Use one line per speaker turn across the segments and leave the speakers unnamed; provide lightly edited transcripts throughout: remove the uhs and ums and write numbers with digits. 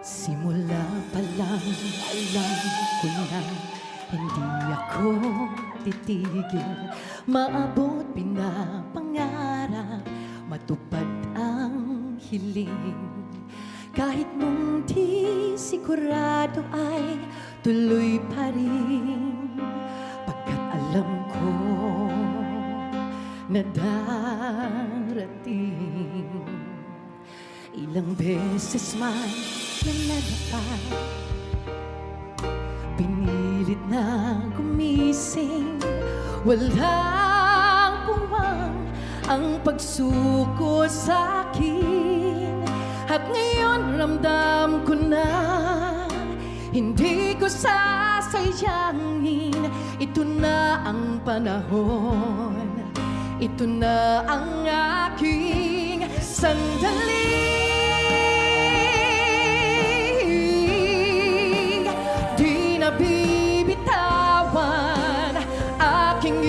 Simula pa lang alam ko na hindi ako titigil. Maabot pinapangarap, matupad ang hiling. Kahit nung di sigurado ay tuloy pa rin. Pagkat alam ko na darating. Ilang beses man na nalakad, pinilit na gumising. Walang puwang ang pagsuko sa akin. At ngayon ramdam ko na hindi ko sasayangin. Ito na ang panahon, ito na ang aking sandali. Bibitawan, aking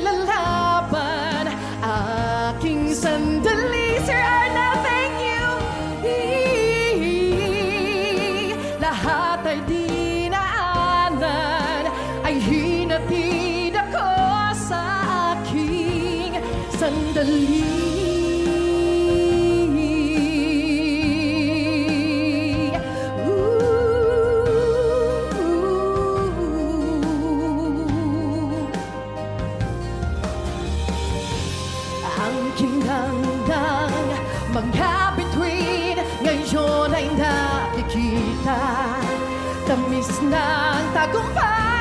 ilalaban, aking sandali. Sir Arnel, thank you. Lahat ay dinaanan, ay hinatid ako sa aking sandali. Kinangdang mga bituin ngayon ay nakikita. Tamis ng tagumpay.